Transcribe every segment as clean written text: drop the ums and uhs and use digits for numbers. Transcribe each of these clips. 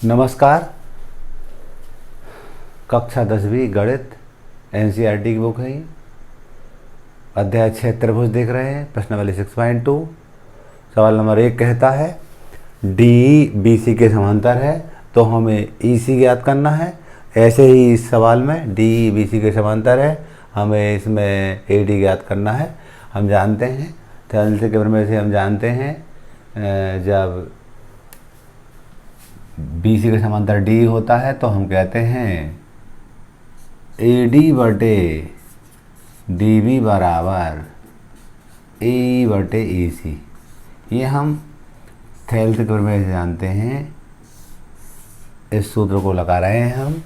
नमस्कार। कक्षा 10वीं गणित एनसीईआरटी की बुक है ये। अध्याय 6 त्रिभुज देख रहे हैं। प्रश्नावली 6.2 सवाल नंबर 1 कहता है डी बी सी के समांतर है तो हमें ई सी ज्ञात करना है। ऐसे ही इस सवाल में डी बी सी के समांतर है, हमें इसमें ए डी ज्ञात करना है। हम जानते हैं थेवेनिन के प्रमेय से हम जानते हैं जब बी सी के समांतर डी होता है तो हम कहते हैं ए डी बटे डी बी बराबर ए बटे ई सी। ये हम थेवेनिन के प्रमेय से जानते हैं। इस सूत्र को लगा रहे हैं हम।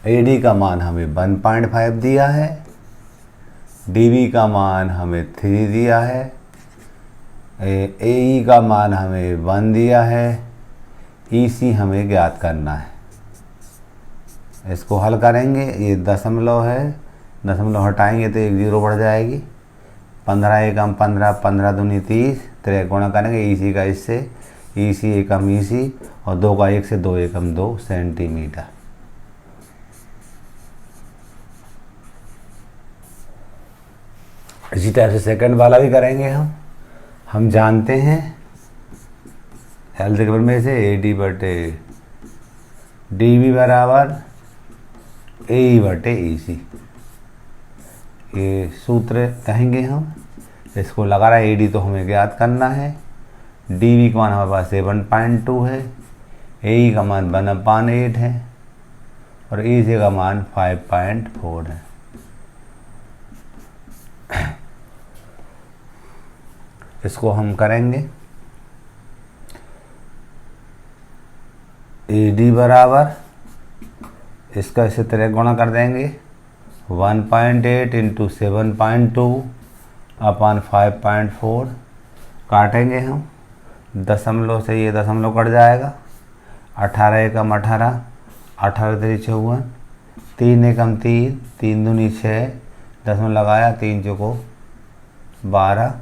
ए डी का मान हमें 1.5 दिया है, डी बी का मान हमें 3 दिया है, ए ई का मान हमें 1 दिया है, ई सी हमें ज्ञात करना है। इसको हल करेंगे। ये दशमलव है, दशमलव हटाएंगे तो 1 0 बढ़ जाएगी। 15 एकम 15, 15 दूनी 30, तो गुणा करेंगे ई सी का इससे, ई सी एकम ई सी, और 2 का 1 से 2 एकम 2 सेंटीमीटर। इसी टाइप से सेकंड वाला भी करेंगे हम जानते हैं थेवेनिन के प्रमेय से ए डी बटे डी बी बराबर ए बटे ई सी। ये सूत्र कहेंगे हम। इसको लगा रहा है ए डी तो हमें ज्ञात करना है। डी बी का मान हमारे पास 7.2 है, ए का मान 1/8 है, और ई सी का मान 5.4 है। इसको हम करेंगे ए डी बराबर, इसका इसी तरह गुणा कर देंगे 1.8 इंटू 7.2 अपन 5.4। काटेंगे हम, दशमलव से ये दशमलव कट जाएगा। 18 एकम 18, 18 3 54, 3 एकम 3, 3 दूनी 6, दशमलव लगाया 3 चौको 12।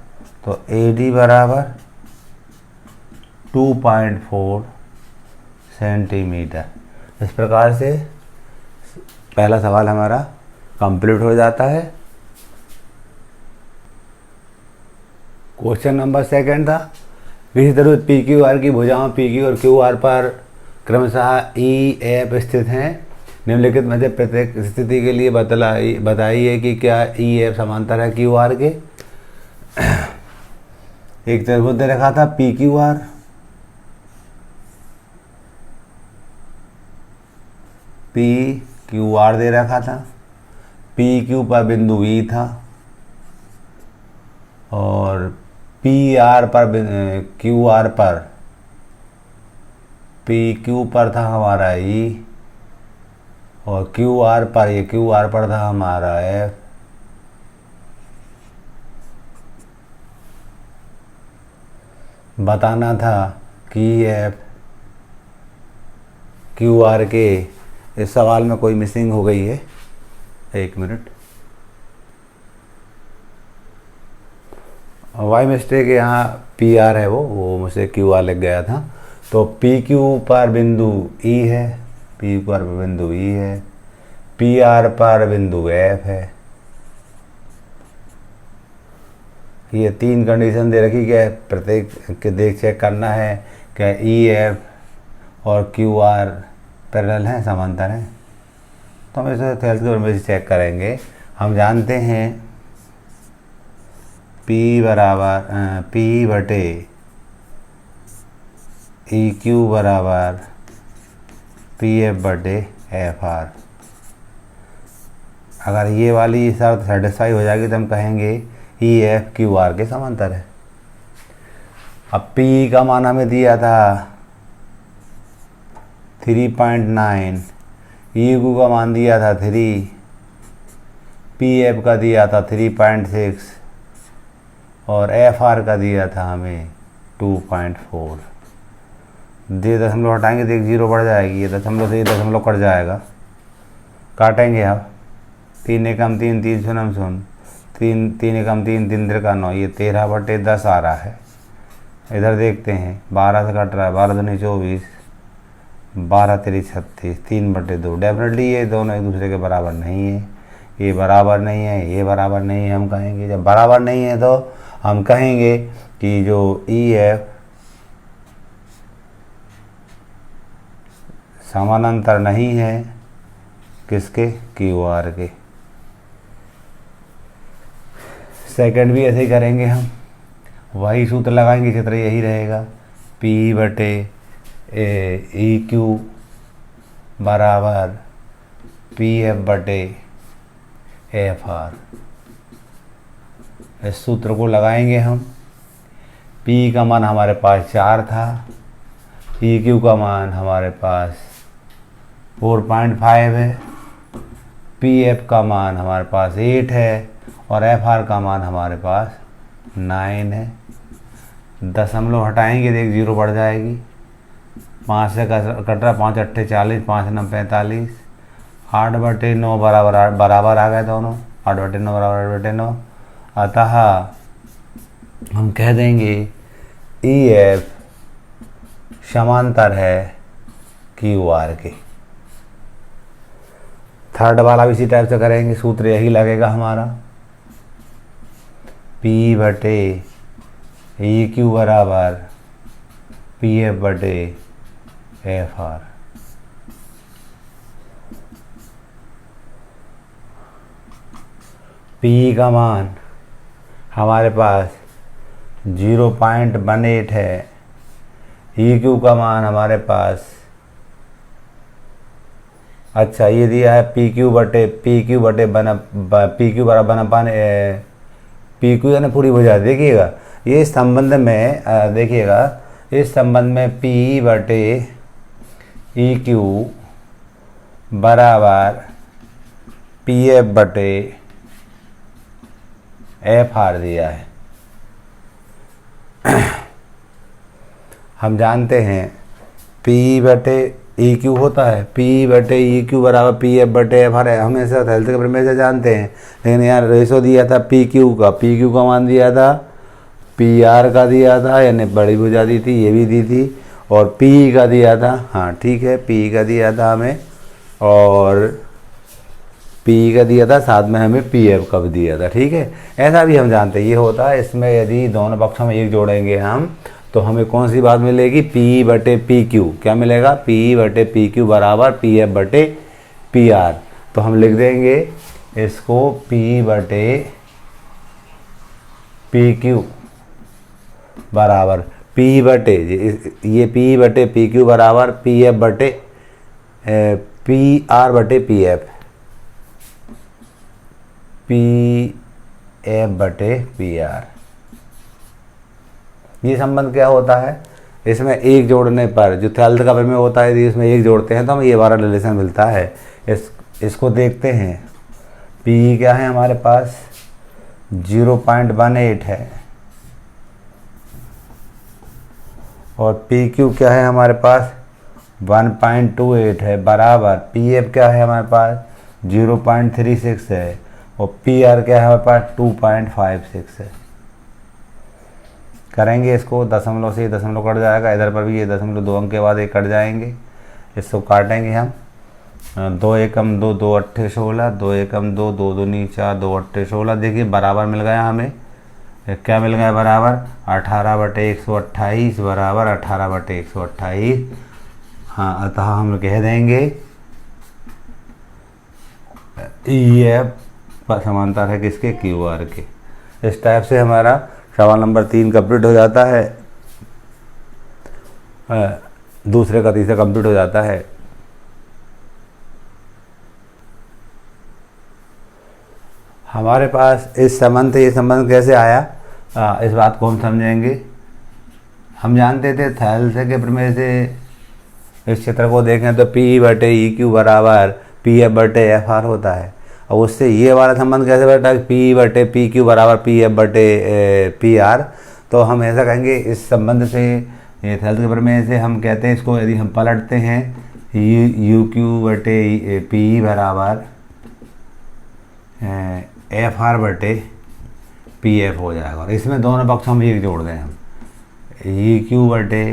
तो ए डी बराबर 2.4 सेंटीमीटर। इस प्रकार से पहला सवाल हमारा कंप्लीट हो जाता है। क्वेश्चन नंबर 2 था किसी तरह पी क्यू आर की भुजाओं पी क्यू और क्यू आर पर क्रमशः ई एफ स्थित हैं। निम्नलिखित में से प्रत्येक स्थिति के लिए बताइए कि क्या ई एफ समांतर है क्यू आर के। एक त्रिभुज दे रखा था P Q R, P Q R दे रखा था। पी क्यू पर बिंदु ई था और पी आर पर क्यू आर पर पी क्यू पर था हमारा ई, और क्यू आर पर ये क्यू आर पर था हमारा एफ। बताना था कि एफ क्यू आर के। इस सवाल में कोई मिसिंग हो गई है, 1 मिनट। वाई मिस्टेक, यहाँ पी आर है वो मुझसे क्यू आर लग गया था। तो पी क्यू पर बिंदु ई है, पी पर बिंदु ई है, पी आर पर बिंदु एफ है। ये 3 कंडीशन दे रखी है, प्रत्येक के देख चेक करना है क्या ई एफ और क्यू आर पैरेलल हैं, समांतर हैं। तो हम इसे थेवेनिन के प्रमेय से चेक करेंगे। हम जानते हैं P बराबर P बटे ई क्यू बराबर पी एफ बटे एफ आर। अगर ये वाली शर्त सेटिस्फाई हो जाएगी तो हम कहेंगे ई एफ क्यू आर के समांतर है। अब P का मान हमें दिया था 3.9, ई क्यू का मान दिया था 3, पी एफ का दिया था 3.6, और एफ आर का दिया था हमें 2.4। दे दशमलव हटाएंगे तो 1 0 बढ़ जाएगी। ये दशमलव से ये दशमलव कट जाएगा। काटेंगे आप, 3 एकम 3, 3 शून्य शून्य, 3 एकम 3, 3 त्रिका 9, ये 13/10 आ रहा है। इधर देखते हैं 12 से कट रहा है, 12 दूनी 24, 12 तेरी 36, 3/2। डेफिनेटली ये दोनों एक दूसरे के बराबर नहीं है, ये बराबर नहीं है, ये बराबर नहीं है। हम कहेंगे जब बराबर नहीं है तो हम कहेंगे कि जो ई एफ समानांतर नहीं है किसके, क्यू आर के। सेकंड भी ऐसे ही करेंगे हम, वही सूत्र लगाएंगे, चित्र यही रहेगा। पी बटे ई क्यू बराबर पी एफ बटे एफ आर। इस सूत्र को लगाएंगे हम। पी का मान हमारे पास 4 था, ई क्यू का मान हमारे पास 4.5 है, पी एफ का मान हमारे पास 8 है और एफ आर का मान हमारे पास 9 है। दशमलव हटाएंगे तो एक 0 बढ़ जाएगी। 5 से कट रहा, 5 अट्ठे 40, 5 9 45, 8/9 बराबर आ गए दोनों, 8/9 बराबर 8/9। अतः हम कह देंगे ई एफ समांतर है क्यू आर के। थर्ड वाला भी इसी टाइप से करेंगे, सूत्र यही लगेगा हमारा। पी बटे ई क्यू बराबर पी एफ बटे एफ आर। पी का मान हमारे पास 0.18 है, ई क्यू का मान हमारे पास, अच्छा ये दिया है पी क्यू बटे पी क्यू बराबर बना पी क्यू यानी पूरी भुजा। देखिएगा ये संबंध में, देखिएगा इस संबंध में पी बटे ई क्यू बराबर पी एफ बटे एफ आर दिया है। हम जानते हैं पी बटे ई क्यू होता है, पी बटे ई क्यू बराबर पी एफ बटे एफ आर है, हमेशा हेल्थ के प्रमेय से जानते हैं। लेकिन यार रेशो दिया था पी क्यू का मान दिया था, पी आर का दिया था, यानी बड़ी भुजा दी थी, ये भी दी थी, और पी का दिया था, हाँ ठीक है पी का दिया था हमें, और पी का दिया था, साथ में हमें पी एफ का भी दिया था। ठीक है, ऐसा भी हम जानते हैं ये होता है। इसमें यदि दोनों पक्षों में एक जोड़ेंगे हम तो हमें कौन सी बात मिलेगी, पी बटे पी क्यू। क्या मिलेगा, पी बटे पी क्यू बराबर पी एफ बटे पी आर। तो हम लिख देंगे इसको पी बटे पी क्यू बराबर पी बटे, ये पी बटे पी क्यू बराबर पी एफ बटे पी आर बटे पी एफ, पी एफ बटे पी आर। ये संबंध क्या होता है, इसमें एक जोड़ने पर जो थेल्थ का प्रमेय होता है, यदि इसमें एक जोड़ते हैं तो हमें ये वाला रिलेशन मिलता है। इसको देखते हैं। पी क्या है हमारे पास 0.18 है और पी क्यू क्या है हमारे पास 1.28 है, बराबर पी एफ क्या है हमारे पास 0.36 है और पी आर क्या है हमारे पास 2.56 है। करेंगे इसको, दशमलव से ये दशमलव कट जाएगा, इधर पर भी ये दशमलव 2 अंक के बाद एक कट जाएंगे, इसको काटेंगे हम। 2 एकम 2, 2 अट्ठे 16, 2 एकम 2, 2 दूनी 4, 2 अट्ठे 16। देखिए बराबर मिल गया हमें, क्या मिल गया बराबर 18/128 बराबर 18/128। हाँ, अतः हम कह देंगे ई एफ समांतर है किसके, क्यू आर के। इस टाइप से हमारा सवाल नंबर 3 कंप्लीट हो जाता है, दूसरे का तीसरा कंप्लीट हो जाता है। हमारे पास इस संबंध से ये संबंध कैसे आया, इस बात को हम समझेंगे। हम जानते थे थेल्स के प्रमेय से, इस चित्र को देखें तो पी बटे ई क्यू बराबर पी एफ बटे एफ आर होता है, और उससे ये वाला संबंध कैसे बैठा, पी बटे पी क्यू बराबर पी एफ बटे पी आर। तो हम ऐसा कहेंगे इस संबंध से, थेल्स के प्रमेय से हम कहते हैं इसको, यदि हम पलटते हैं यू क्यू बटे पी बराबर एफ आर बटे पी एफ हो जाएगा। और इसमें दोनों पक्ष हम एक जोड़ दें, हम ई क्यू बटे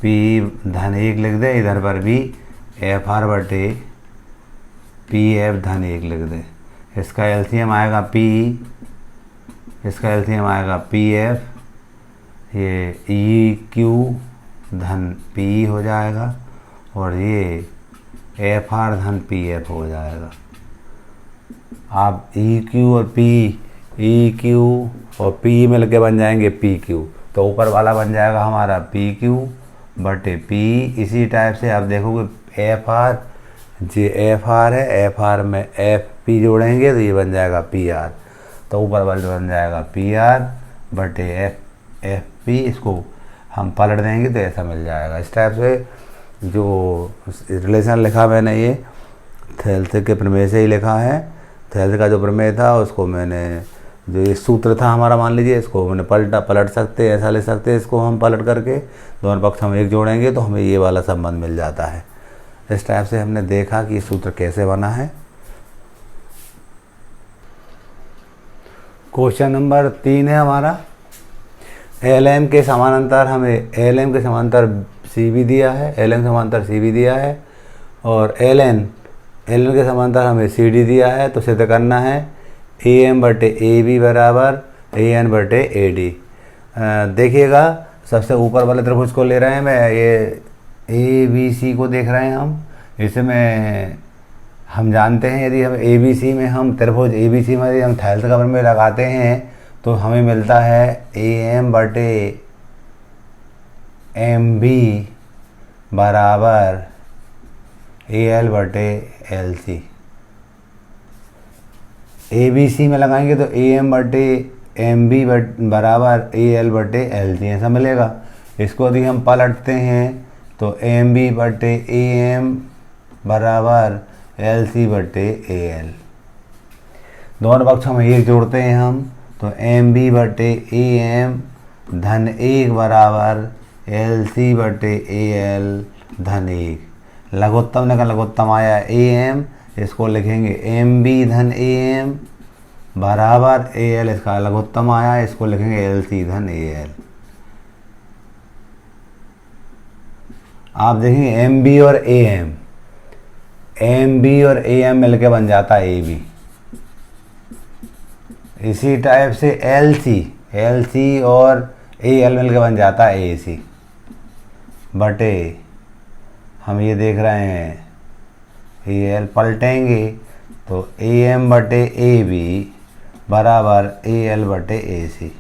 पी धन 1 लिख दे, इधर पर भी एफ आर बटे पी एफ धन 1 लिख दे। इसका एलसीएम आएगा पी, इसका एलसीएम आएगा पी एफ, ये ई क्यू धन पी हो जाएगा और ये एफ आर धन पी एफ हो जाएगा। आप ई क्यू और पी मिल के बन जाएंगे पी क्यू, तो ऊपर वाला बन जाएगा हमारा पी क्यू बटे पी। इसी टाइप से आप देखोगे एफ आर, जे एफ आर है, एफ आर में एफ पी जोड़ेंगे तो ये बन जाएगा पी आर, तो ऊपर वाला बन जाएगा पी आर बटे एफ पी। इसको हम पलट देंगे तो ऐसा मिल जाएगा। इस टाइप से जो रिलेशन लिखा मैंने ये थेल्स के प्रमेय से ही लिखा है। थेल्स का जो प्रमेय था उसको मैंने, जो ये सूत्र था हमारा, मान लीजिए इसको मैंने पलट सकते, ऐसा ले सकते हैं। इसको हम पलट करके दोनों पक्ष हम एक जोड़ेंगे तो हमें ये वाला संबंध मिल जाता है। इस टाइप से हमने देखा कि सूत्र कैसे बना है। क्वेश्चन नंबर 3 है हमारा, एल एम के समानांतर हमें एल एम के समांतर सी बी दिया है, एल एम समांतर सी बी दिया है और एल एन के समांतर हमें सी डी दिया है। तो सिद्ध करना है ए एम बटे ए बी बराबर ए एन बटे ए डी। देखिएगा सबसे ऊपर वाले त्रिभुज को ले रहे हैं, मैं ये ए बी सी को देख रहे हैं हम। इसमें हम जानते हैं यदि हम ए बी सी में हम त्रिभुज ए बी सी में यदि हम थेल्स का प्रमेय लगाते हैं तो हमें मिलता है ए एम बटे एम बी बराबर ए एल बटे L C. A B C में लगाएंगे तो ए एम बटे एम बी बराबर ए एल बटे एल सी ऐसा मिलेगा। इसको यदि हम पलटते हैं तो एम बी बटे ए एम बराबर एल सी बटे ए एल। दोनों पक्ष हम एक जोड़ते हैं हम, तो एम बी बटे ए एम धन 1 बराबर एल सी बटे ए एल धन 1। लघुत्तम का लघुत्तम आया ए एम, इसको लिखेंगे एम बी धन ए एम बराबर ए एल, इसका लघुत्तम आया, इसको लिखेंगे एल सी धन ए एल। आप देखेंगे एम बी और ए एम मिलके बन जाता है ए बी। इसी टाइप से एल सी और ए एल मिलके बन जाता है ए सी बटे, हम ये देख रहे हैं ए एल पलटेंगे तो ए एम बटे ए बी बराबर ए एल बटे ए सी।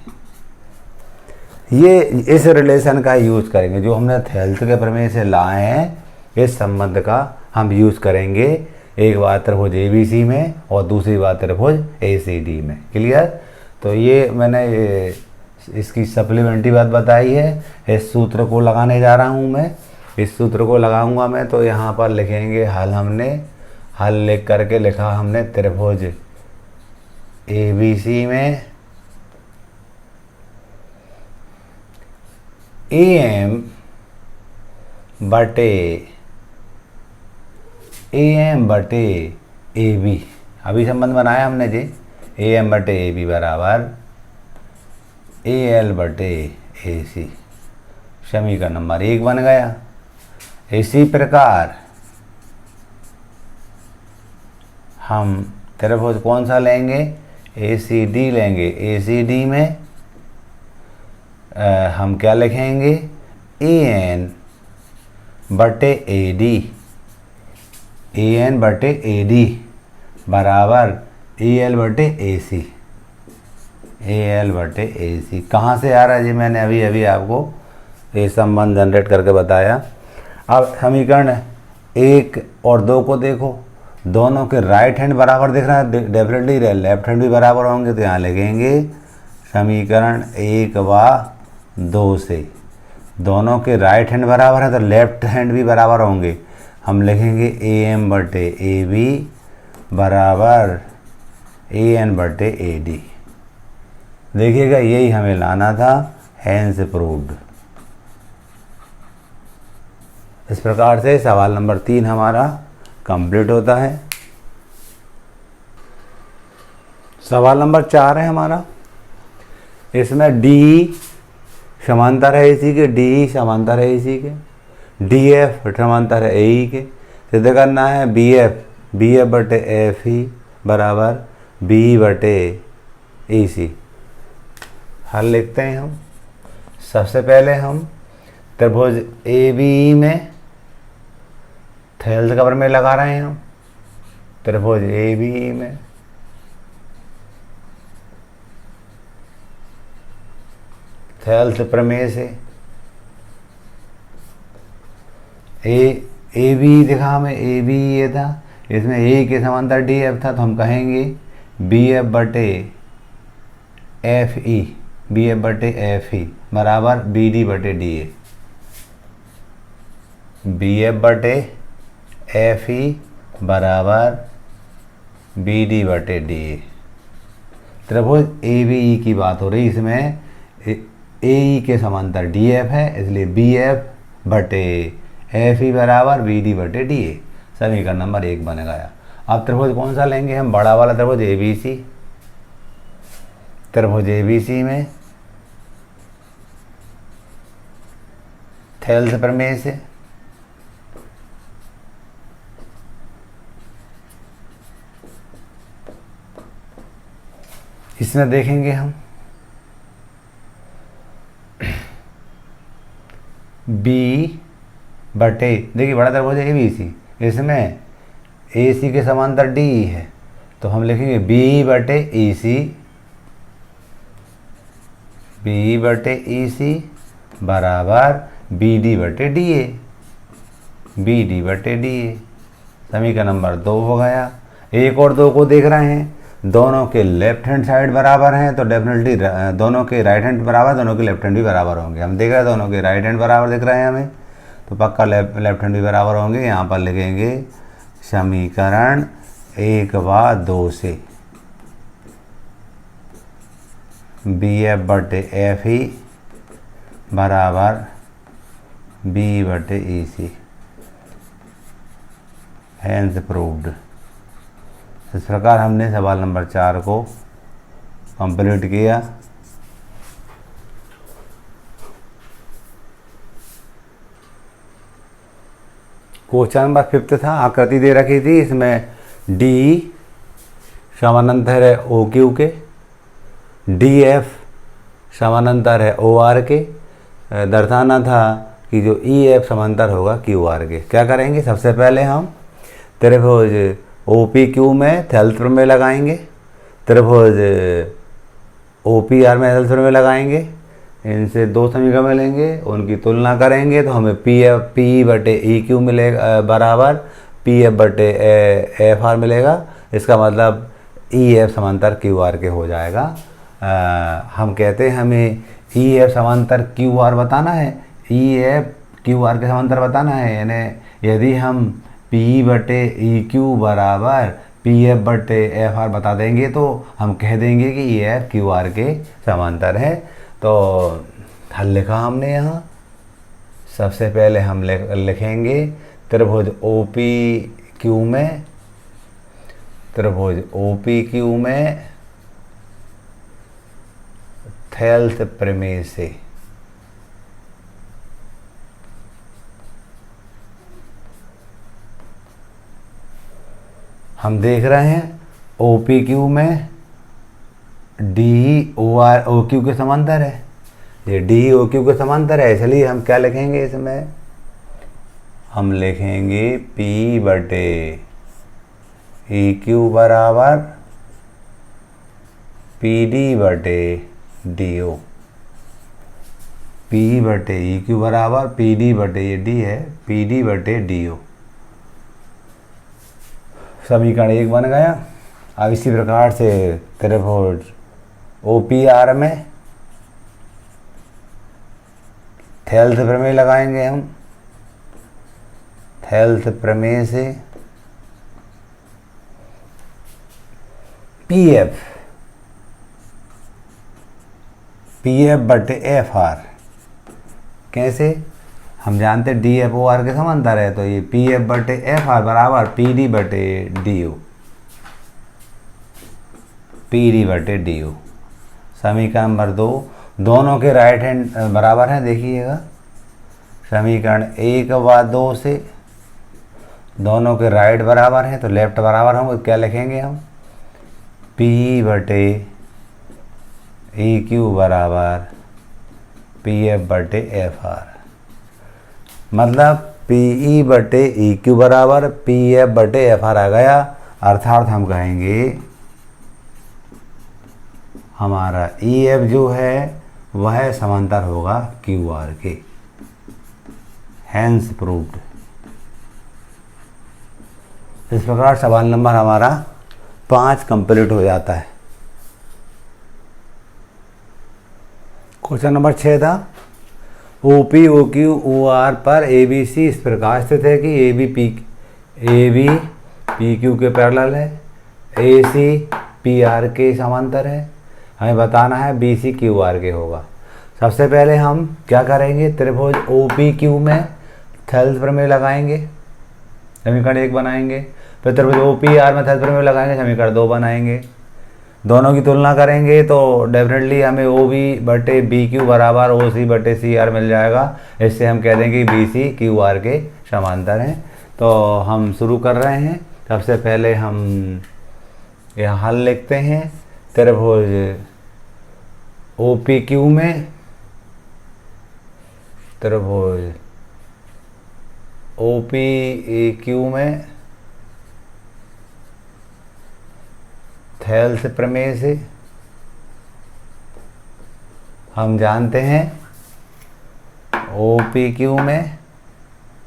ये इस रिलेशन का यूज करेंगे जो हमने थेल्स के प्रमेय से लाए हैं। इस संबंध का हम यूज करेंगे एक बार त्रिभुज ए बी सी में और दूसरी बार त्रिभुज ए सी डी में। क्लियर? तो ये मैंने इसकी सप्लीमेंट्री बात बताई है। इस सूत्र को लगाने जा रहा हूँ मैं, इस सूत्र को लगाऊंगा मैं। तो यहाँ पर लिखेंगे हल, हमने हल लिख करके लिखा हमने त्रिभुज ए बी सी में ए एम बटे ए बी, अभी संबंध बनाया हमने जी, ए एम बटे ए बी बराबर ए एल बटे ए सी। समीकरण नंबर 1 बन गया। इसी प्रकार हम त्रिभुज कौन सा लेंगे? ए सी डी लेंगे। ए सी डी में हम क्या लिखेंगे? ए एन बटे ए डी, ए एन बटे ए डी बराबर ए एल बटे ए सी, ए एल बटे ए सी। कहाँ से आ रहा है जी? मैंने अभी अभी आपको ये संबंध जनरेट करके बताया। अब समीकरण 1 और 2 को देखो, दोनों के राइट हैंड बराबर दिख रहा है, डेफिनेटली लेफ्ट हैंड भी बराबर होंगे। तो यहाँ लिखेंगे समीकरण 1 व 2 से दोनों के राइट हैंड बराबर है तो लेफ्ट हैंड भी बराबर होंगे। हम लिखेंगे ए एम बटे ए बी बराबर ए एन बटे ए डी। देखिएगा यही हमें लाना था, हैंस प्रूव्ड। इस प्रकार से सवाल नंबर 3 हमारा कंप्लीट होता है। सवाल नंबर 4 है हमारा, इसमें डी समांतर है इसी के, डी समांतर है इसी के। डी एफ समांतर है ए ई के। सिद्ध करना है बी एफ बटे एफ ई बराबर बी बटे ई सी। हल लिखते हैं हम। सबसे पहले हम त्रिभुज ए बी ई में थेल्स का प्रमेय लगा रहे हैं हम। त्रिभुज ए बी ई में थेल्स प्रमेय से ए बी दिखा हमें, ए बी ये था, इसमें ए के समांतर डी एफ था, तो हम कहेंगे बी एफ बटे एफ ई, बी एफ बटे एफ ई बराबर बी डी बटे डी ए। बी एफ बटे एफ ई बराबर बी डी बटे डी ए। त्रिभुज ए बी ई की बात हो रही, इसमें ए ई के समांतर डी एफ है, इसलिए बी एफ बटे एफ ई बराबर बी डी बटे डी ए। समीकरण नंबर 1 बन गया। अब त्रिभुज कौन सा लेंगे हम? बड़ा वाला त्रिभुज ए बी सी। त्रिभुज ए बी सी में थेल्स प्रमेय से इसमें देखेंगे हम बी बटे, देखिए बड़ा त्रिभुज है ए बी सी, इसमें ए सी के समांतर डी ई है, तो हम लिखेंगे बी बटे ई सी, बी बटे ई सी बराबर बी डी बटे डी ए, बी डी बटे डी ए। समीकरण नंबर 2 हो गया। 1 और 2 को देख रहे हैं, दोनों के लेफ्ट हैंड साइड बराबर हैं, तो डेफिनेटली दोनों के राइट हैंड बराबर, दोनों के लेफ्ट हैंड भी बराबर होंगे। हम देख रहे हैं दोनों के राइट हैंड बराबर दिख रहे हैं हमें, तो पक्का लेफ्ट हैंड भी बराबर होंगे। यहाँ पर लिखेंगे समीकरण 1 व 2 से बी एफ बटे एफ ई बराबर बी बटे ई सी। Hence proved. इस प्रकार हमने सवाल नंबर 4 को कंप्लीट किया। क्वेश्चन नंबर 5 था, आकृति दे रखी थी, इसमें डी समानांतर है ओ क्यू के, डी एफ समानांतर है ओ आर के। दर्शाना था कि जो ई एफ समांतर होगा क्यू आर के। क्या करेंगे? सबसे पहले हम त्रिभुज ओ पी क्यू में थेल्स प्रमेय लगाएंगे, त्रिभुज ओ पी आर में थेल्स प्रमेय लगाएंगे। इनसे 2 समीकरण मिलेंगे, उनकी तुलना करेंगे तो हमें पी बटे ई क्यू मिलेगा बराबर पी एफ बटे एफ आर मिलेगा। इसका मतलब ई एफ समांतर क्यू आर के हो जाएगा। हम कहते हैं हमें ई एफ समांतर क्यू आर बताना है, ई एफ क्यू आर के समांतर बताना है। यानी यदि हम पी बटे ई क्यू बराबर पी एफ बटे एफ आर बता देंगे तो हम कह देंगे कि ई एफ क्यू आर के समांतर है। तो हल लिखा हमने यहाँ। सबसे पहले हम लिखेंगे त्रिभुज ओ पी क्यू में, त्रिभुज ओ पी क्यू में थेल्स प्रमेय से हम देख रहे हैं ओ पी क्यू में D O R O Q के समांतर है, ये डी ओ क्यू के समांतर है, इसलिए हम क्या लिखेंगे इसमें? हम लिखेंगे पी बटे ई क्यू बराबर पी डी बटे डी ओ। पी बटे ई क्यू बराबर पी डी बटे, ये डी है, पी डी बटे डी ओ। समीकरण 1 बन गया। अब इसी प्रकार से त्रिभुज ओ पी आर में थेल्स प्रमेय लगाएंगे हम। थेल्स प्रमेय से पी एफ बटे एफ आर, कैसे? हम जानते हैं डी एफ ओ आर के समांतर है, तो ये पी एफ बटे एफ आर बराबर पी डी बटे डी ओ, पी डी बटे डी ओ। समीकरण नंबर 2, दोनों के राइट हैंड बराबर हैं, देखिएगा समीकरण 1 व 2 से, दोनों के राइट बराबर हैं तो लेफ्ट बराबर होंगे, क्या लिखेंगे हम, पी बटे ई क्यू बराबर पी एफ बटे एफ आर। मतलब पी ई बटे ई क्यू बराबर पी एफ बटे एफ आर आ गया। अर्थात हम कहेंगे हमारा ई एफ जो है वह समांतर होगा क्यू आर के। Hence proved. इस प्रकार सवाल नंबर हमारा 5 कंप्लीट हो जाता है। क्वेश्चन नंबर 6 था, O P O Q O R पर ए बी सी इस प्रकार स्थित है कि ए बी पी क्यू के पैरेलल है, ए सी पी आर के समांतर है। हमें बताना है बी सी क्यू आर के होगा। सबसे पहले हम क्या करेंगे, त्रिभुज ओ पी क्यू में थेल्स प्रमेय लगाएंगे, समीकरण 1 बनाएंगे। फिर त्रिभुज ओ पी आर में थेल्स प्रमेय लगाएंगे, समीकरण 2 बनाएंगे। दोनों की तुलना करेंगे तो डेफिनेटली हमें ओ बी बटे बी क्यू बराबर ओ सी बटे सी आर मिल जाएगा। इससे हम कह देंगे कि बी सी क्यू आर के समांतर हैं। तो हम शुरू कर रहे हैं। सबसे पहले हम यह हल लिखते हैं। त्रिभुज ओ पी क्यू में, त्रिभुज ओ पी क्यू में थेल्स प्रमेय से हम जानते हैं ओ पी क्यू में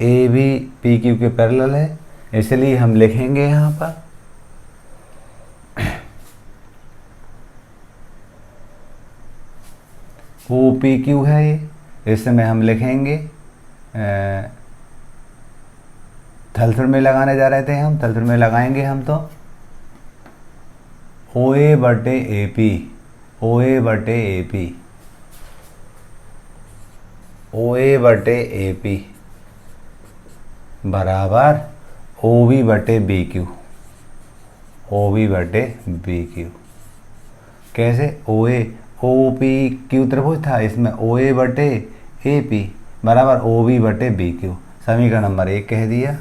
ए बी पी क्यू के पैरेलल है, इसलिए हम लिखेंगे यहाँ पर ओ पी क्यू है ये, इसमें हम लिखेंगे थेल्स प्रमेय लगाने जा रहे थे हम। थेल्स प्रमेय लगाएंगे हम तो ओ ए बटे ए पी, ओ ए बटे ए पी, ओ ए बटे ए पी बराबर ओ बी बटे बी क्यू, ओ बी बटे बी क्यू। कैसे, ओ ए ओ पी क्यू त्रिभुज था, इसमें ओ ए बटे ए पी बराबर ओ बी बटे बी क्यू। समीकरण नंबर 1 कह दिया।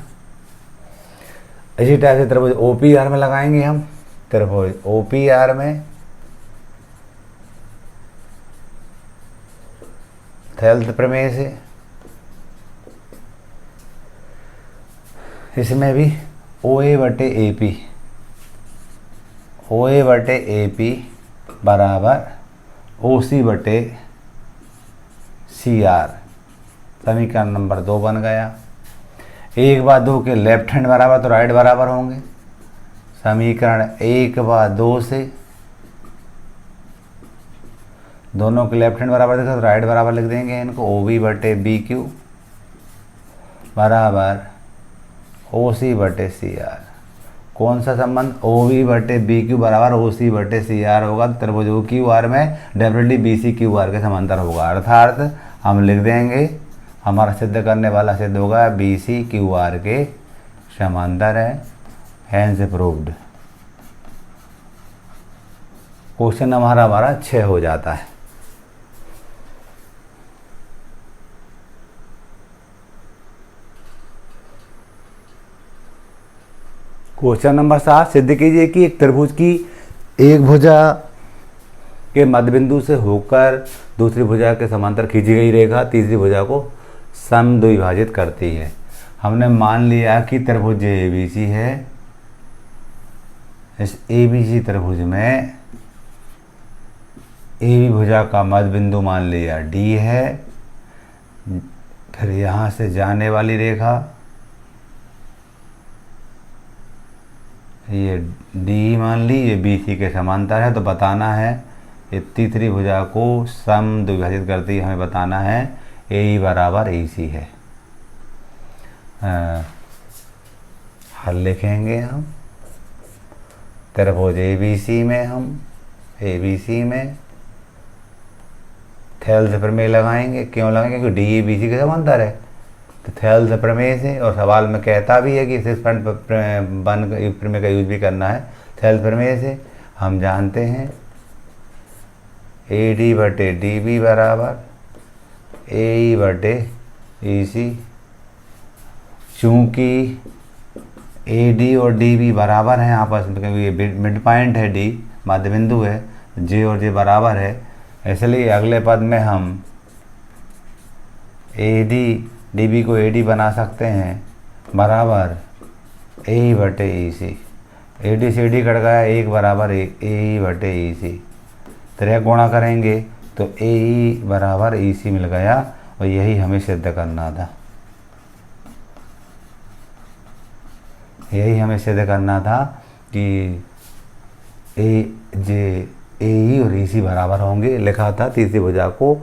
इसी टाइप से त्रिभुज ओ पी आर में लगाएंगे हम। त्रिभुज ओ पी आर में थेल्स प्रमेय से, इसमें भी ओ ए बटे ए पी, ओ ए बटे ए पी बराबर ओ सी बटे सी आर। समीकरण नंबर 2 बन गया। 1 व 2 के लेफ्ट हैंड बराबर तो राइट बराबर होंगे। समीकरण 1 व 2 से दोनों के लेफ्ट हैंड बराबर देखा तो राइट बराबर लिख देंगे इनको। ओ बी बटे बी क्यू बराबर ओ सी बटे सी आर। कौन सा संबंध, ओ बी बटे बी क्यू बराबर ओ सी बटे सी आर होगा। त्रिभुज ओ क्यू आर में definitely B C Q R के समांतर होगा। अर्थात हम लिख देंगे, हमारा सिद्ध करने वाला सिद्ध होगा बी सी क्यू आर के समांतर है। Hence proved. क्वेश्चन हमारा 6 हो जाता है। क्वेश्चन नंबर 7, सिद्ध कीजिए कि एक त्रिभुज की एक भुजा के मध्य बिंदु से होकर दूसरी भुजा के समांतर खींची गई रेखा तीसरी भुजा को समद्विभाजित करती है। हमने मान लिया कि त्रिभुज ए बी सी है। इस ए बी सी त्रिभुज में ए बी भुजा का मध्य बिंदु मान लिया डी है। फिर यहाँ से जाने वाली रेखा ये डी मान ली, ये बी सी के समांतर है। तो बताना है ये तीसरी भुजा को समद्विभाजित करती है। हमें बताना है ए ई बराबर ए सी है। हल लिखेंगे हम। त्रिभुज ए बी सी में हम ए बी सी में थेल्स प्रमेय लगाएंगे। क्यों लगाएंगे? क्योंकि डी ए बी सी के समांतर है। तो थेल्स प्रमेय से, और सवाल में कहता भी है कि इसे प्रमेय का यूज भी करना है। थेल्स प्रमेय से हम जानते हैं ए डी बटे डी बी बराबर ए ई बटे ई सी। चूँकि ए डी और डी बी बराबर हैं आपस में, क्योंकि ये मिड पॉइंट है, डी मध्य बिंदु है, जे और जे बराबर है, इसलिए अगले पद में हम ए डी डी बी को ए डी बना सकते हैं बराबर ए बटे ई सी। ए डी से डी कट गया, एक बराबर ए बटे ई सी। त्रिया गुणा करेंगे तो ए ई बराबर ई सी मिल गया, और यही हमें सिद्ध करना था। यही हमें सिद्ध करना था कि ए ई और ई सी बराबर होंगे। लिखा था तीसरी भुजा को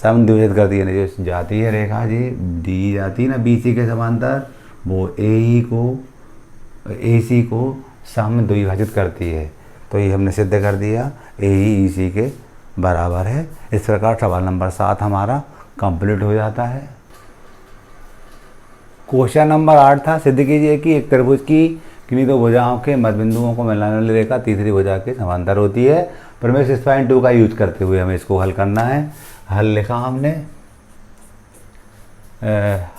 समद्विभाजित कर दिया, जो जाती है रेखा जी डी जाती है ना बी सी के समांतर, वो ए ई को ए सी को समद्विभाजित करती है। तो ये हमने सिद्ध कर दिया, ए ई सी के बराबर है। इस प्रकार सवाल नंबर 7 हमारा कंप्लीट हो जाता है। क्वेश्चन नंबर 8 था, सिद्ध कीजिए कि एक त्रिभुज की किन्हीं दो भुजाओं के मध्य बिंदुओं को मिलाने वाली रेखा तीसरी भुजा के समांतर होती है। प्रमेय 6.2 का यूज करते हुए हमें इसको हल करना है। हल लिखा हमने,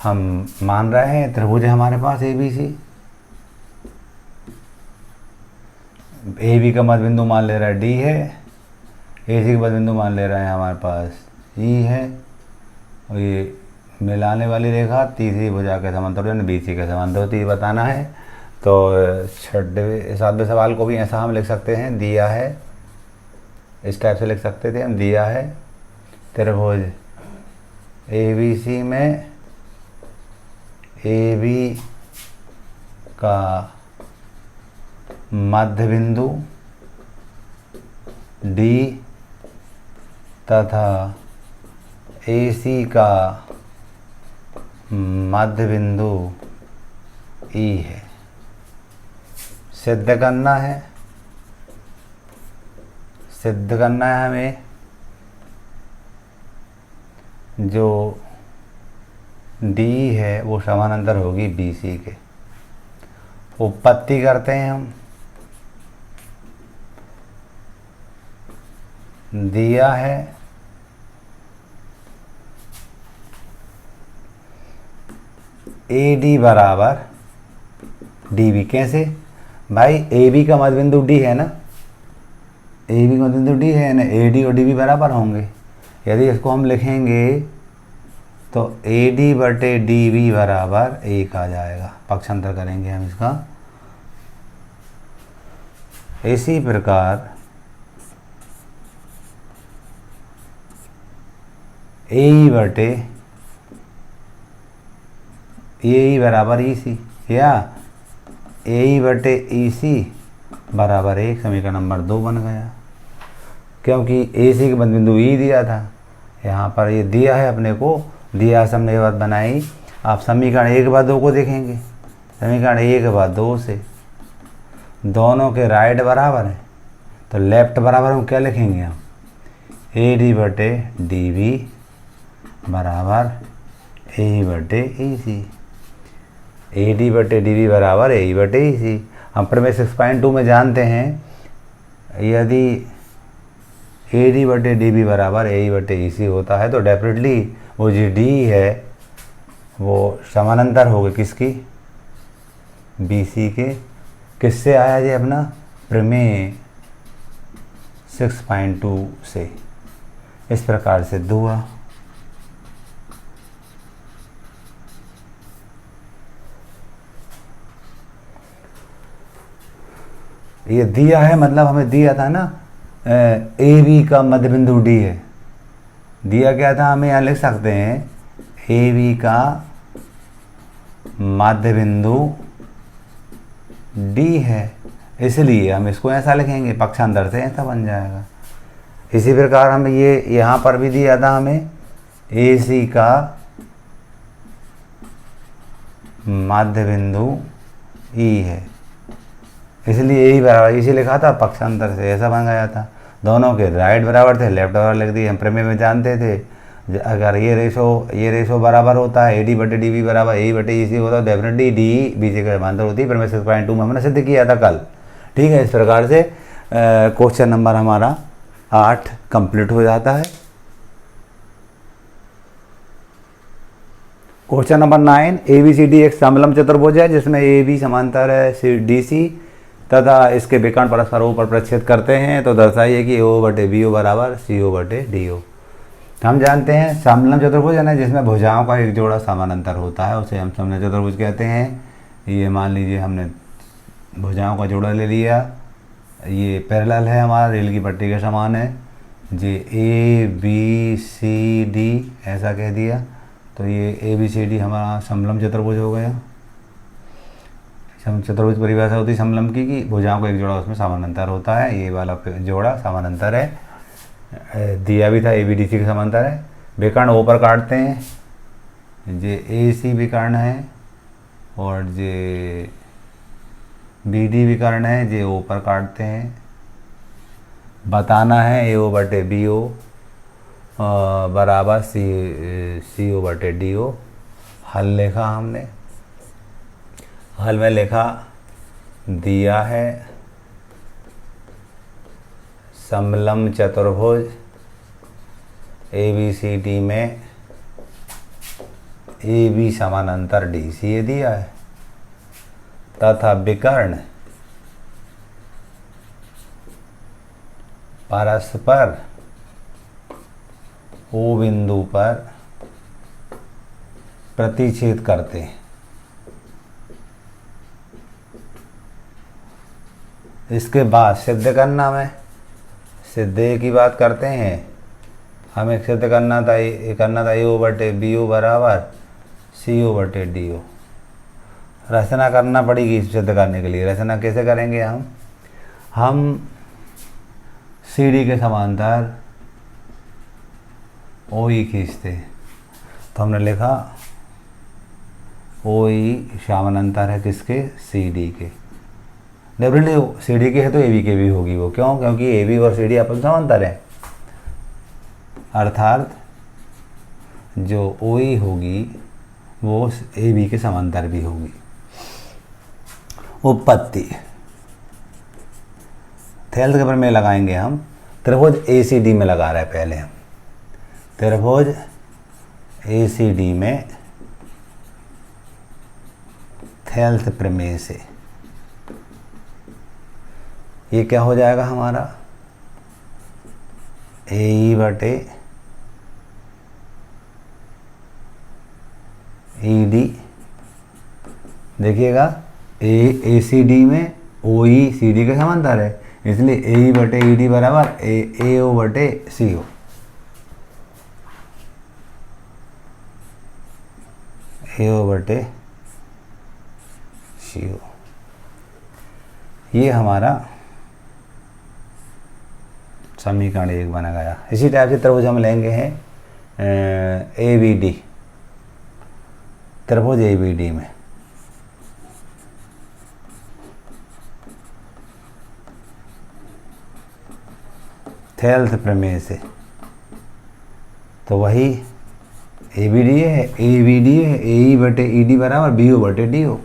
हम मान रहे हैं त्रिभुज है हमारे पास ए बी सी। ए बी का मध्य बिंदु मान ले रहा है डी है, ए सी का मध्य बिंदु मान ले रहे हैं हमारे पास ई है, और ये मिलाने वाली रेखा तीसरी भुजा के समांतर यानी बी सी के समांतर होती है, बताना है। तो 7वें सवाल को भी ऐसा हम लिख सकते हैं, दिया है, इस टाइप से लिख सकते थे हम, दिया है त्रिभुज ए बी सी में ए बी का मध्य बिंदु डी तथा ए सी का मध्य बिंदु ई है। सिद्ध करना है, सिद्ध करना है हमें जो डी है वो समानांतर होगी बी सी के। उत्पत्ति करते हैं हम, दिया है ए डी बराबर डी बी। कैसे भाई, ए बी का मध्य बिंदु डी है ना, ए बी का मध्य बिंदु डी है ना, ए डी और डी बी बराबर होंगे। यदि इसको हम लिखेंगे तो ए डी बटे डी बी बराबर 1 आ जाएगा। पक्षांतर करेंगे हम इसका। इसी प्रकार ए बटे ए बराबर ई सी, या ए बटे ई सी बराबर 1, समीकरण नंबर 2 बन गया। क्योंकि ए सी के मध्य बिंदु ई दिया था, यहाँ पर ये दिया है अपने को, दिया से हमने ये बात बनाई। आप समीकरण 1 बार 2 को देखेंगे, समीकरण 1 बार 2 से दोनों के राइट बराबर है, तो लेफ्ट बराबर हम क्या लिखेंगे, हम ए डी बटे डी बी बराबर ए बटे ई सी। ए डी बटे डी बी बराबर ए बटे ई सी। हम प्रमेय 6.2 में जानते हैं, यदि ए डी बटे डी बी बराबर ए बटे ई सी होता है तो डेफिनेटली वो जो डी है वो समानांतर होगी किसकी, बी सी के। किससे आया जी अपना प्रमेय 6.2 से। इस प्रकार से दुआ ये दिया है, मतलब हमें दिया था ना ए बी का मध्य बिंदु डी है, दिया क्या था हमें, यहाँ लिख सकते हैं ए बी का मध्य बिंदु डी है, इसलिए हम इसको ऐसा लिखेंगे, पक्षांतर से ऐसा बन जाएगा। इसी प्रकार हमें ये यहाँ पर भी दिया था हमें ए सी का मध्य बिंदु ई है, इसलिए यही बराबर इसी लिखा था, पक्षांतर से ऐसा बन गया था। दोनों के राइट बराबर थे, लेफ्ट बराबर लिख दिए। हम प्रमेय में जानते थे अगर ये रेशो बराबर होता है, ए डी बटे डी बी बराबर ए बटे ई सी होता है, डेफिनेटली डी बी सी का समांतर होती है। प्रमेय 6.2 में हमने सिद्ध किया था कल। ठीक है, इस प्रकार से क्वेश्चन नंबर हमारा 8 कंप्लीट हो जाता है। क्वेश्चन नंबर 9, ABCD एक समलंब चतुर्भुज है जिसमें AB समांतर है DC तथा इसके विकर्ण परस्पर ऊपर प्रक्षेद करते हैं, तो दर्शाइए कि AO/BO बराबर CO/DO। हम जानते हैं समलंब चतुर्भुज है ना, जिसमें भुजाओं का एक जोड़ा समानांतर होता है, उसे हम समलंब चतुर्भुज कहते हैं। ये मान लीजिए हमने भुजाओं का जोड़ा ले लिया, ये पैरेलल है हमारा, रेल की पट्टी के समान है, ये ABCD ऐसा कह दिया, तो ये ABCD हमारा समलंब चतुर्भुज हो गया। चतुर्भुज परिभाषा होती है समलंब की कि भुजाओं का एक जोड़ा उसमें समानांतर होता है, ये वाला जोड़ा समानांतर है, दिया भी था ABDC के समांतर है। विकर्ण ऊपर काटते हैं, ये AC विकर्ण है और ये BD विकर्ण है, ये ऊपर काटते हैं। बताना है AO/BO बराबर CO/DO। हल लिखा हमने, हल में लिखा दिया है समलंब चतुर्भुज ABCD में AB समानांतर DC ये दिया है तथा विकर्ण परस्पर O बिंदु पर प्रतिच्छेद करते हैं। इसके बाद सिद्ध करना में सिद्ध की बात करते हैं, हमें सिद्ध करना था AO/BO बराबर CO/DO। रचना करना पड़ेगी सिद्ध करने के लिए। रचना कैसे करेंगे हम CD के समांतर OE खींचते हैं, तो हमने लिखा OE समानांतर है किसके, CD के। डेफिनेटली CD के है तो AB के भी होगी वो, क्यों, क्योंकि AB और CD आपस में समांतर है, अर्थात जो OE होगी वो AB के समांतर भी होगी। उत्पत्ति थेल्थ के प्रमेय लगाएंगे हम। त्रिभुज ACD में लगा रहे हैं पहले हम, त्रिभुज ACD में थेल्थ प्रमेय से ये क्या हो जाएगा हमारा, AE/ED। देखिएगा ACD में OE CD के समांतर है, इसलिए AE/ED बराबर AO/CO। AO/CO ये हमारा समीकरण 1 बना गया। इसी टाइप से त्रिभुज हम लेंगे हैं ABD, त्रिभुज ABD में थेल्थ प्रमेय से, तो वही ABD है AE/ED बराबर BO/DO,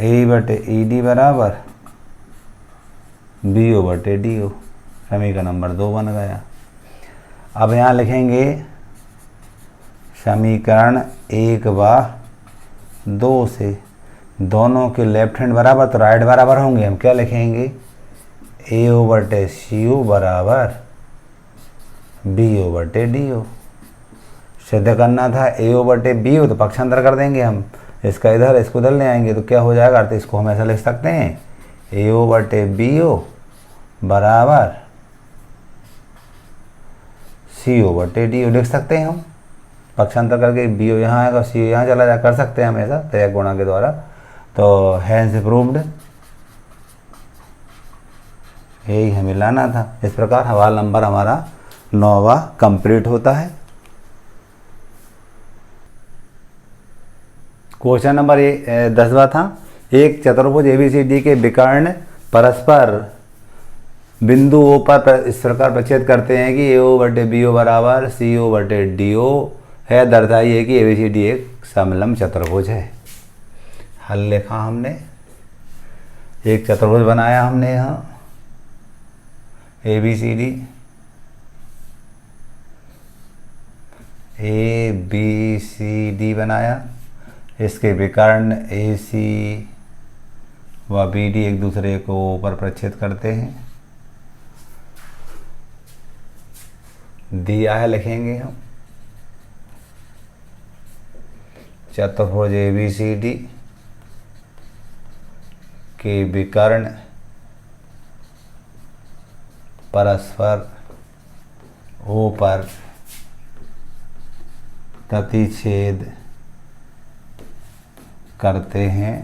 AE/ED बराबर BO/DO। समीकरण नंबर 2 बन गया। अब यहाँ लिखेंगे समीकरण 1 व 2 से दोनों के लेफ्ट हैंड बराबर तो राइट बराबर होंगे। हम क्या लिखेंगे, AO/CO बराबर BO/DO। सिद्ध करना था AO/BO, तो पक्षांतर कर देंगे हम, इसका इधर इसको उधर ले आएंगे, तो क्या हो जाएगा, अर्थ इसको हम ऐसा लिख सकते हैं AO/BO बराबर CO/DO लिख सकते हैं हम। पक्षांतर करके BO यहाँ आएगा, CO यहाँ चला जा, कर सकते हैं हम ऐसा तय गुणा के द्वारा। तो हैंस प्रूव्ड, यही हमें लाना था। इस प्रकार सवाल नंबर हमारा 9वां कंप्लीट होता है। क्वेश्चन नंबर 10वां था, एक चतुर्भुज ABCD के विकर्ण परस्पर बिंदु O पर इस प्रकार प्रक्षेद करते हैं कि AO/BO बराबर CO/DO है। दर्शाइए कि ABCD एक समलंब चतुर्भुज है। हल लिखा हमने, एक चतुर्भुज बनाया हमने यहाँ ABCD A B C D बनाया, इसके विकर्ण ए सी व बी डी एक दूसरे को ऊपर प्रक्षेप करते हैं। दिया है, लिखेंगे हम चतुर्भुज ए बी सी डी के विकर्ण परस्पर ओ पर प्रतिच्छेद करते हैं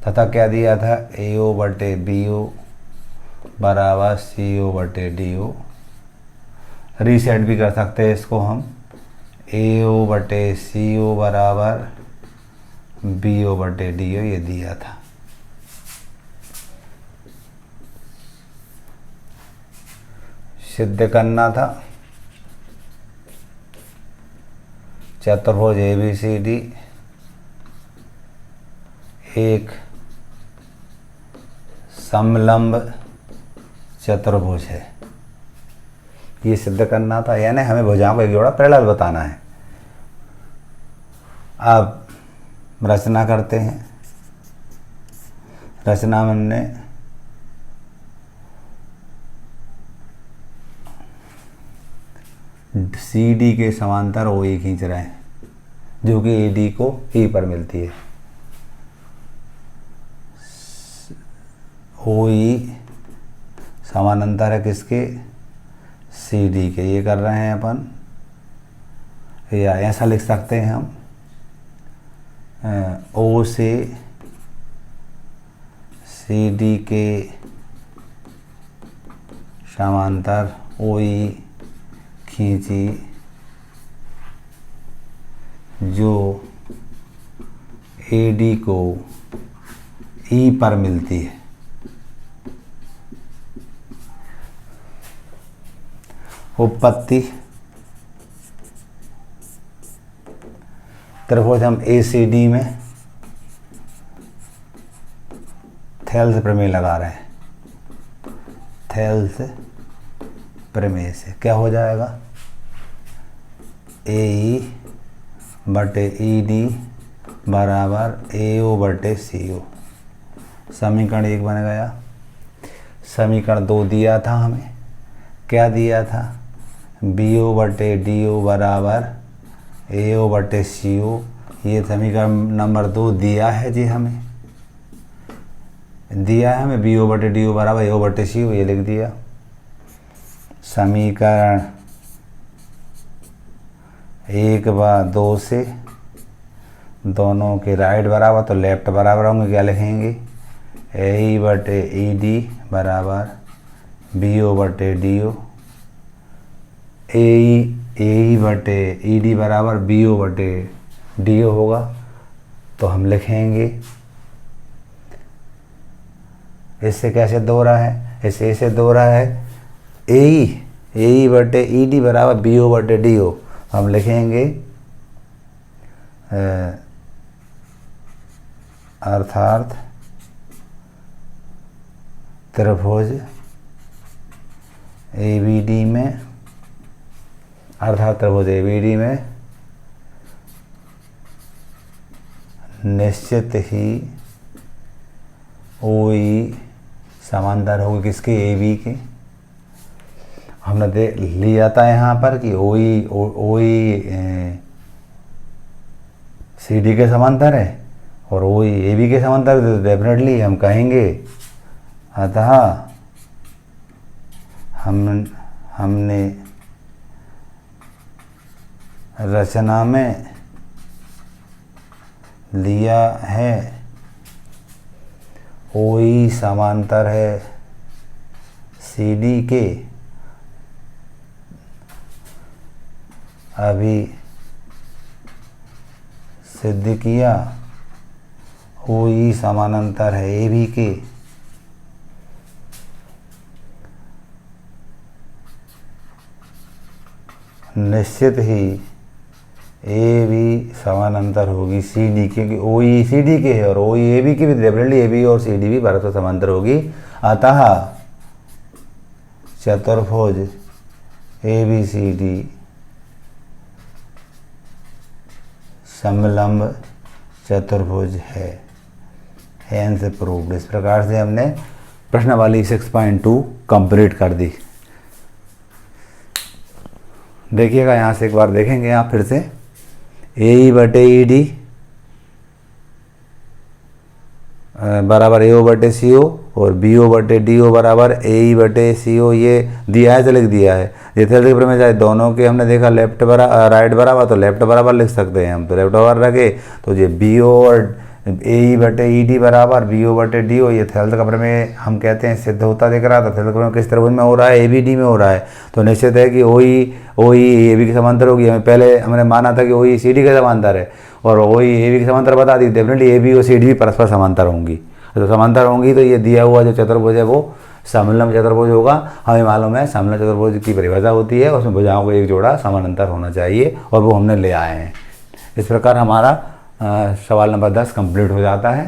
तथा क्या दिया था, ए ओ बटे बी ओ बराबर सी ओ बटे डी ओ। रीसेट भी कर सकते हैं इसको हम, ए ओ बटे सी ओ बराबर बी ओ बटे डी ओ, ये दिया था। सिद्ध करना था चतुर्भुज ए बी सी डी एक समलंब चतुर्भुज है, ये सिद्ध करना था। यानी हमें भुजाओं का एक जोड़ा पैरेलल बताना है। अब रचना करते हैं। रचना में हमने सी डी के समांतर ओ ई खींच रहे हैं, जो कि ए डी को ई पर मिलती है। ओ ई समानांतर है किसके, सी डी के। ये कर रहे हैं अपन, या ऐसा लिख सकते हैं हम, ओ से सी डी के समांतर ओ ई खींची, जो ए डी को ई पर मिलती है। उत्पत्ति त्रिभुज हम ए सी डी में थेल्स प्रमेय लगा रहे हैं। थेल्स प्रमेय से क्या हो जाएगा, ए ई बटे ई डी बराबर ए ओ बटे सी ओ। समीकरण 1 बन गया। समीकरण 2 दिया था हमें, क्या दिया था, बी ओ बटे डी ओ बराबर ए ओ बटे सी ओ। ये समीकरण नंबर 2 दिया है जी, हमें दिया है हमें बी ओ बटे डी ओ बराबर ए ओ बटे सी ओ, ये लिख दिया। समीकरण 1 व 2 से दोनों के राइट बराबर तो लेफ्ट बराबर होंगे, क्या लिखेंगे, ए ई बटे ई डी बराबर बी ओ बटे डी ओ। ए ई बटे ई डी बराबर बी ओ बटे डी ओ होगा, तो हम लिखेंगे, इससे कैसे दो रहा है, इससे ऐसे दो रहा है, ए ई बटे ई डी बराबर बी ओ बटे डी ओ। हम लिखेंगे अर्थात त्रिभुज ए बी डी में, अर्थात त्रिभुज ए बी डी में निश्चित ही ओ ई समांतर होगी किसके, ए बी के। हमने दे लिया था यहाँ पर कि ओ ई सी डी के समांतर है और ओ ई ए बी के समांतर है, तो डेफिनेटली हम कहेंगे, अतः हमने रचना में लिया है ओ ई समांतर है सी डी के, अभी सिद्ध किया ओ ई समानांतर है ए बी के, निश्चित ही ए बी समानांतर होगी सी डी के, क्योंकि ओ ई सी डी के है और ओ ई ए बी की भी, डेफिनेटली ए बी और सी डी भी परस्पर समांतर होगी। अतः चतुर्भुज ए बी सी डी समलंब चतुर्भुज है, हेंस प्रूव्ड। इस प्रकार से हमने प्रश्नावली 6.2 कंप्लीट कर दी। देखिएगा यहाँ से एक बार देखेंगे आप फिर से, ए ई बटे ई डी बराबर ए ओ बटे सी ओ और बी ओ बटे डी ओ बराबर ए ई बटे सी ओ, ये दिया है तो लिख दिया है। यथार्थ में जाए दोनों के हमने देखा लेफ्ट बराबर राइट बराबर, तो लेफ्ट बराबर लिख सकते हैं हम, तो लेफ्ट बराबर रखे तो ये बी ओ और ए ई बटे ई डी बराबर बी ओ बटे डी ओ, ये थेल्थ कब्र में हम कहते हैं सिद्ध होता दिख रहा था। थेल्थ कब्र में किस त्रिभुज में हो रहा है, ए बी डी में हो रहा है, तो निश्चित है कि ओ ई ए बी के समांतर होगी। हमें पहले हमने माना था कि ओ ई सी डी के समांतर है, और ओ ई ए बी के समांतर बता दी, डेफिनेटली ए बी और सी डी भी परस्पर समांतर होंगी। तो समांतर होंगी तो ये दिया हुआ जो चतुर्भुज है वो समलंब चतुर्भुज होगा। हमें मालूम है समलंब चतुर्भुज की परिभाषा होती है, उसमें भुजाओं को एक जोड़ा समानांतर होना चाहिए, और वो हमने ले आए हैं। इस प्रकार हमारा सवाल नंबर 10 कंप्लीट हो जाता है।